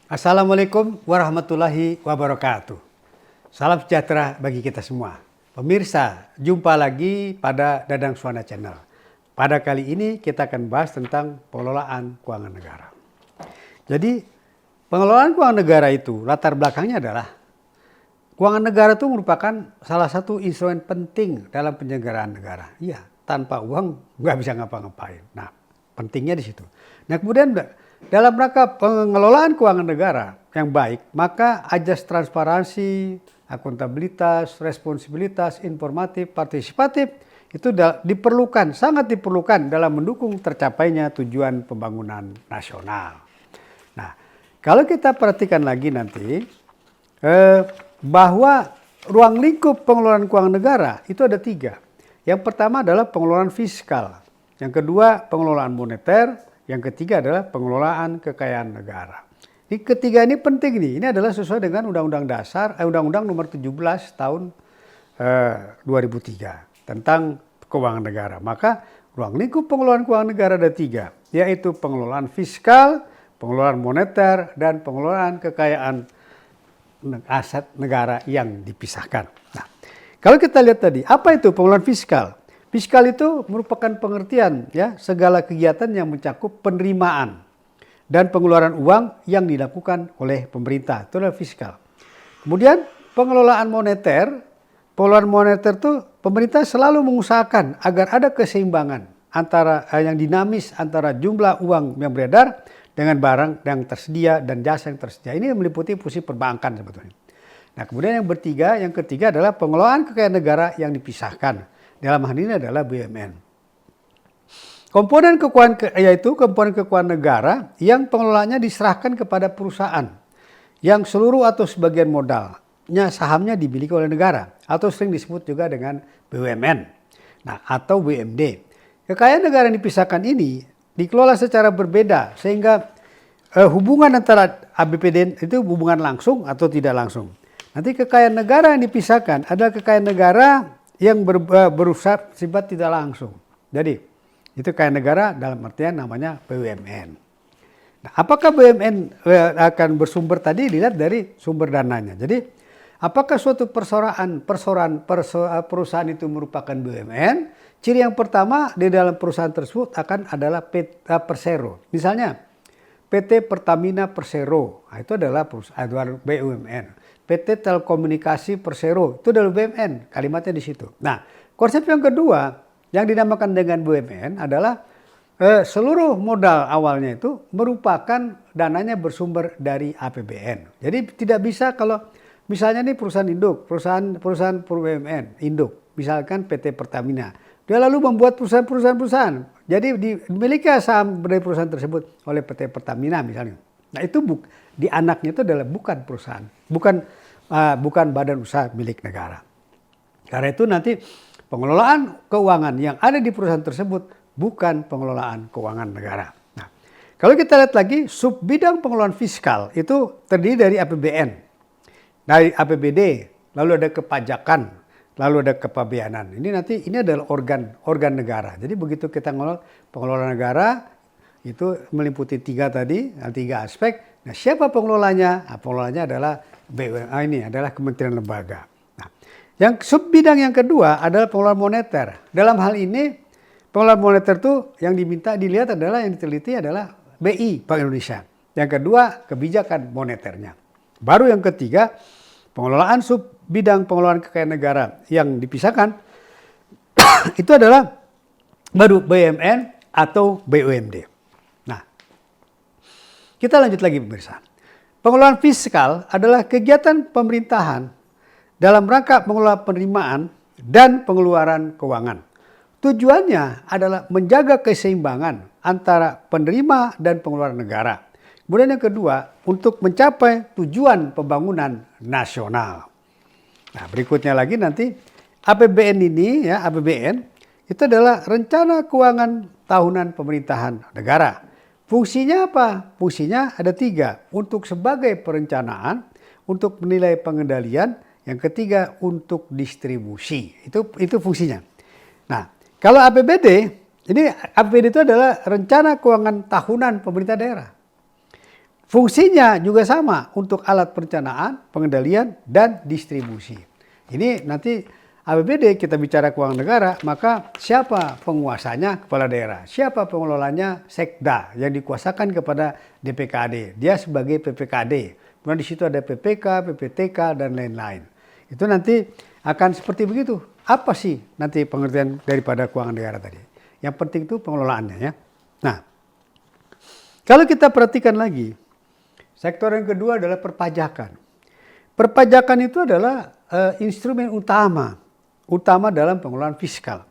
Assalamualaikum warahmatullahi wabarakatuh. Salam sejahtera bagi kita semua. Pemirsa, jumpa lagi pada Dadang Suwana Channel. Pada kali ini kita akan bahas tentang pengelolaan keuangan negara. Jadi, pengelolaan keuangan negara itu latar belakangnya adalah keuangan negara itu merupakan salah satu instrumen penting dalam penyelenggaraan negara. Iya, tanpa uang nggak bisa ngapa-ngapain. Nah, pentingnya di situ. Nah, kemudian dalam rangka pengelolaan keuangan negara yang baik, maka ajas transparansi, akuntabilitas, responsibilitas, informatif, partisipatif itu diperlukan, sangat diperlukan dalam mendukung tercapainya tujuan pembangunan nasional. Nah, kalau kita perhatikan lagi nanti bahwa ruang lingkup pengelolaan keuangan negara itu ada 3. Yang pertama adalah pengelolaan fiskal, yang kedua pengelolaan moneter, yang ketiga adalah pengelolaan kekayaan negara. Ini ketiga ini penting nih. Ini adalah sesuai dengan Undang-Undang Nomor 17 tahun 2003 tentang keuangan negara. Maka ruang lingkup pengelolaan keuangan negara ada 3, yaitu pengelolaan fiskal, pengelolaan moneter, dan pengelolaan kekayaan aset negara yang dipisahkan. Nah, kalau kita lihat tadi, apa itu pengelolaan fiskal? Fiskal itu merupakan pengertian ya segala kegiatan yang mencakup penerimaan dan pengeluaran uang yang dilakukan oleh pemerintah. Itu adalah fiskal. Kemudian pengelolaan moneter itu pemerintah selalu mengusahakan agar ada keseimbangan antara yang dinamis antara jumlah uang yang beredar dengan barang yang tersedia dan jasa yang tersedia. Ini meliputi fungsi perbankan sebetulnya. Nah, kemudian yang ketiga adalah pengelolaan kekayaan negara yang dipisahkan. Dalam hal ini adalah BUMN. Komponen keuangan negara yang pengelolaannya diserahkan kepada perusahaan yang seluruh atau sebagian modalnya sahamnya dimiliki oleh negara atau sering disebut juga dengan BUMN. Nah, atau BUMD. Kekayaan negara yang dipisahkan ini dikelola secara berbeda sehingga hubungan antara APBD itu hubungan langsung atau tidak langsung. Nanti kekayaan negara yang dipisahkan adalah kekayaan negara yang bersifat tidak langsung. Jadi, itu kekayaan negara dalam artian namanya BUMN. Nah, apakah BUMN akan bersumber tadi dilihat dari sumber dananya. Jadi, apakah suatu perusahaan itu merupakan BUMN? Ciri yang pertama di dalam perusahaan tersebut adalah Persero. Misalnya, PT Pertamina Persero, nah, itu adalah perusahaan BUMN. PT Telekomunikasi Persero, itu adalah BUMN, kalimatnya di situ. Nah, konsep yang kedua yang dinamakan dengan BUMN adalah seluruh modal awalnya itu merupakan dananya bersumber dari APBN. Jadi tidak bisa kalau misalnya nih perusahaan induk, perusahaan BUMN induk, misalkan PT Pertamina. Dia lalu membuat perusahaan. Jadi dimiliki saham dari perusahaan tersebut oleh PT Pertamina misalnya. Nah, itu di anaknya itu adalah bukan perusahaan, bukan badan usaha milik negara. Karena itu nanti pengelolaan keuangan yang ada di perusahaan tersebut bukan pengelolaan keuangan negara. Nah, kalau kita lihat lagi sub bidang pengelolaan fiskal itu terdiri dari APBN, dari APBD, lalu ada kepajakan, lalu ada kepabeanan. Ini adalah organ negara. Jadi begitu kita pengelolaan negara itu meliputi 3 aspek. Nah, siapa pengelolanya? Nah, pengelolanya adalah ini adalah kementerian lembaga. Nah, yang sub bidang yang kedua adalah pengelolaan moneter. Dalam hal ini pengelolaan moneter itu yang dilihat adalah yang diteliti adalah BI Bank Indonesia. Yang kedua kebijakan moneternya. Baru yang ketiga pengelolaan sub bidang pengelolaan kekayaan negara yang dipisahkan itu adalah baru BUMN atau BUMD. Kita lanjut lagi pemirsa. Pengelolaan fiskal adalah kegiatan pemerintahan dalam rangka mengelola penerimaan dan pengeluaran keuangan. Tujuannya adalah menjaga keseimbangan antara penerima dan pengeluaran negara. Kemudian yang kedua, untuk mencapai tujuan pembangunan nasional. Nah, berikutnya lagi nanti APBN itu adalah rencana keuangan tahunan pemerintahan negara. Fungsinya apa? Fungsinya ada 3. Untuk sebagai perencanaan, untuk menilai pengendalian, yang ketiga untuk distribusi. Itu fungsinya. Nah, kalau APBD itu adalah rencana keuangan tahunan pemerintah daerah. Fungsinya juga sama untuk alat perencanaan, pengendalian, dan distribusi. Ini nanti APBD kita bicara keuangan negara, maka siapa penguasanya? Kepala daerah. Siapa pengelolanya? Sekda yang dikuasakan kepada DPKAD. Dia sebagai PPKD. Kemudian di situ ada PPK, PPTK, dan lain-lain. Itu nanti akan seperti begitu. Apa sih nanti pengertian daripada keuangan negara tadi? Yang penting itu pengelolaannya ya. Nah, kalau kita perhatikan lagi, sektor yang kedua adalah perpajakan. Perpajakan itu adalah instrumen utama dalam pengelolaan fiskal.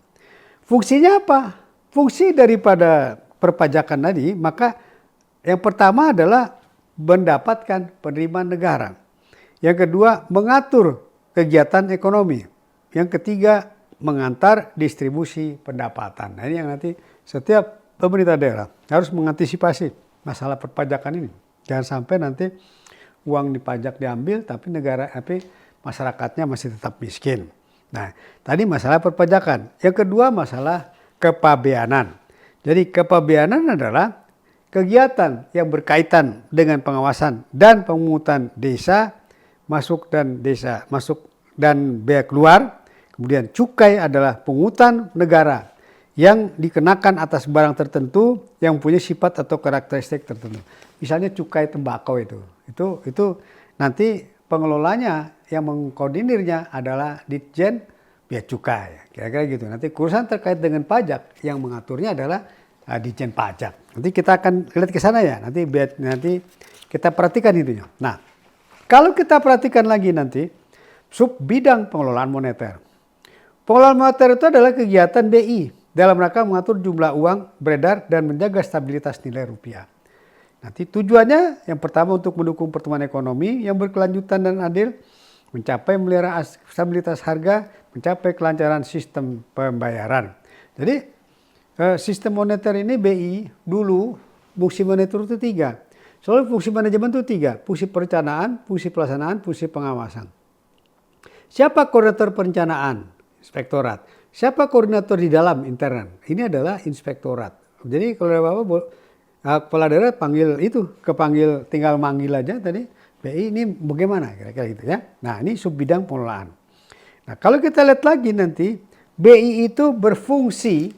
Fungsinya apa? Fungsi daripada perpajakan tadi, maka yang pertama adalah mendapatkan penerimaan negara. Yang kedua, mengatur kegiatan ekonomi. Yang ketiga, mengantar distribusi pendapatan. Nah, ini yang nanti setiap pemerintah daerah harus mengantisipasi masalah perpajakan ini. Jangan sampai nanti uang dipajak diambil tapi masyarakatnya masih tetap miskin. Nah, tadi masalah perpajakan. Yang kedua masalah kepabeanan. Jadi kepabeanan adalah kegiatan yang berkaitan dengan pengawasan dan pemungutan desa masuk dan bea keluar. Kemudian cukai adalah pungutan negara yang dikenakan atas barang tertentu yang punya sifat atau karakteristik tertentu. Misalnya cukai tembakau itu nanti pengelolanya yang mengkoordinirnya adalah Ditjen Bea Cukai, kira-kira gitu. Nanti urusan terkait dengan pajak yang mengaturnya adalah Ditjen Pajak. Nanti kita akan lihat ke sana ya. Nanti kita perhatikan itunya. Nah, kalau kita perhatikan lagi nanti sub bidang pengelolaan moneter. Pengelolaan moneter itu adalah kegiatan BI dalam rangka mengatur jumlah uang beredar dan menjaga stabilitas nilai rupiah. Nanti tujuannya yang pertama untuk mendukung pertumbuhan ekonomi yang berkelanjutan dan adil, mencapai memelihara stabilitas harga, mencapai kelancaran sistem pembayaran. Jadi sistem moneter ini BI dulu fungsi moneter itu 3. Soalnya fungsi manajemen itu 3, fungsi perencanaan, fungsi pelaksanaan, fungsi pengawasan. Siapa koordinator perencanaan? Inspektorat. Siapa koordinator di dalam internal? Ini adalah inspektorat. Jadi kalau ada apa-apa, kepala daerah kepanggil tinggal manggil aja tadi. BI ini bagaimana kira-kira gitu ya. Nah, ini sub bidang pengelolaan. Nah, kalau kita lihat lagi nanti BI itu berfungsi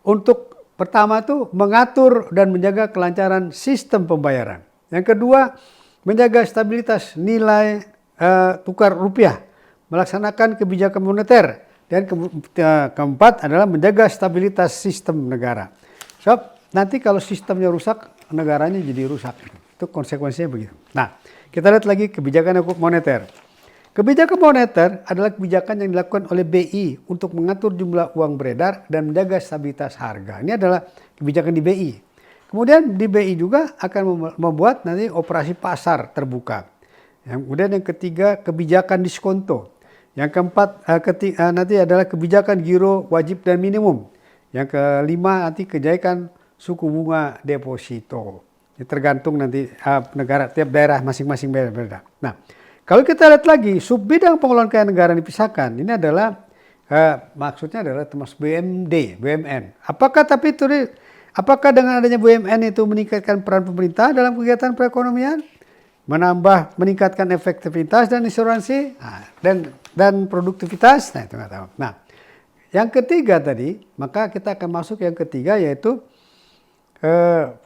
untuk pertama itu mengatur dan menjaga kelancaran sistem pembayaran. Yang kedua, menjaga stabilitas nilai tukar rupiah, melaksanakan kebijakan moneter. Dan keempat adalah menjaga stabilitas sistem negara. So, nanti kalau sistemnya rusak, negaranya jadi rusak. Itu konsekuensinya begitu. Nah, kita lihat lagi kebijakan moneter. Kebijakan moneter adalah kebijakan yang dilakukan oleh BI untuk mengatur jumlah uang beredar dan menjaga stabilitas harga. Ini adalah kebijakan di BI. Kemudian di BI juga akan membuat nanti operasi pasar terbuka. Kemudian yang ketiga, kebijakan diskonto. Yang keempat nanti adalah kebijakan giro wajib dan minimum. Yang kelima nanti kebijakan suku bunga deposito. Ini tergantung nanti negara, tiap daerah masing-masing beda-beda. Nah, kalau kita lihat lagi sub bidang pengelolaan keuangan negara dipisahkan, ini adalah maksudnya adalah termasuk BUMN. Apakah dengan adanya BUMN itu meningkatkan peran pemerintah dalam kegiatan perekonomian? Meningkatkan efektivitas dan asuransi dan produktivitas. Nah, itu nggak tahu. Nah, yang ketiga tadi, maka kita akan masuk yang ketiga yaitu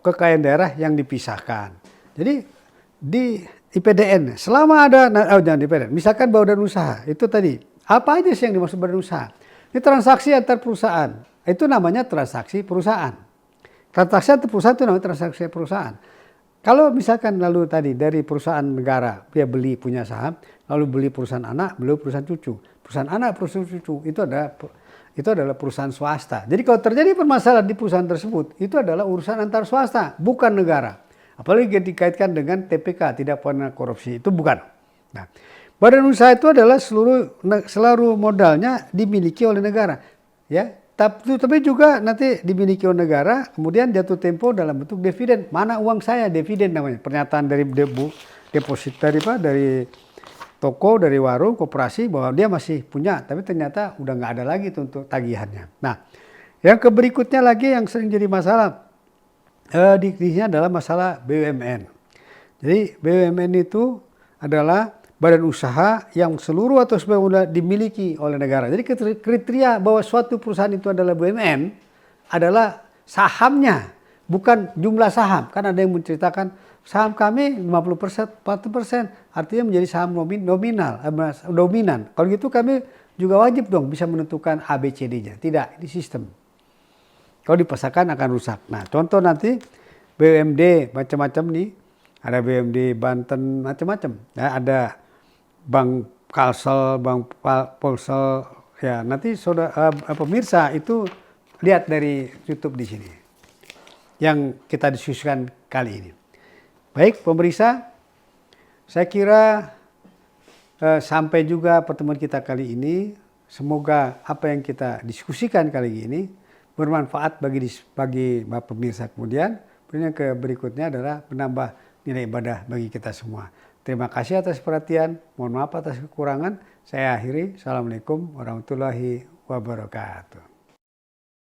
kekayaan daerah yang dipisahkan. Jadi di IPDN selama ada jangan di IPDN, misalkan badan usaha itu tadi apa aja sih yang dimaksud badan usaha? Ini transaksi antar perusahaan. Itu namanya transaksi perusahaan. Transaksi antar perusahaan itu namanya transaksi perusahaan. Kalau misalkan lalu tadi dari perusahaan negara, dia punya saham, lalu beli perusahaan anak, beli perusahaan cucu. Perusahaan anak, perusahaan cucu, itu adalah perusahaan swasta. Jadi kalau terjadi permasalahan di perusahaan tersebut, itu adalah urusan antar swasta, bukan negara. Apalagi dikaitkan dengan TPK, tidak pidana korupsi, itu bukan. Nah, badan usaha itu adalah seluruh modalnya dimiliki oleh negara. Ya. Tapi juga nanti dimiliki oleh negara, kemudian jatuh tempo dalam bentuk dividen. Mana uang saya? Dividen namanya. Pernyataan dari deposit dari toko, dari warung, koperasi bahwa dia masih punya, tapi ternyata udah nggak ada lagi tuh untuk tagihannya. Nah, yang berikutnya lagi yang sering jadi masalah di sini adalah masalah BUMN. Jadi BUMN itu adalah badan usaha yang seluruh atau sebagian dimiliki oleh negara. Jadi kriteria bahwa suatu perusahaan itu adalah BUMN adalah sahamnya, bukan jumlah saham. Kan ada yang menceritakan saham kami 50%, 40%, artinya menjadi saham dominan. Kalau gitu kami juga wajib dong bisa menentukan ABCD-nya. Tidak, ini sistem. Kalau dipaksakan akan rusak. Nah, contoh nanti BUMD macam-macam nih. Ada BUMD Banten macam-macam. Ya, ada Bank Kalsel, Bank Polsel. Ya, nanti pemirsa itu lihat dari YouTube di sini. Yang kita diskusikan kali ini. Baik, pemirsa, saya kira sampai juga pertemuan kita kali ini. Semoga apa yang kita diskusikan kali ini bermanfaat bagi pemirsa kemudian. Yang berikutnya adalah menambah nilai ibadah bagi kita semua. Terima kasih atas perhatian. Mohon maaf atas kekurangan. Saya akhiri. Assalamualaikum warahmatullahi wabarakatuh.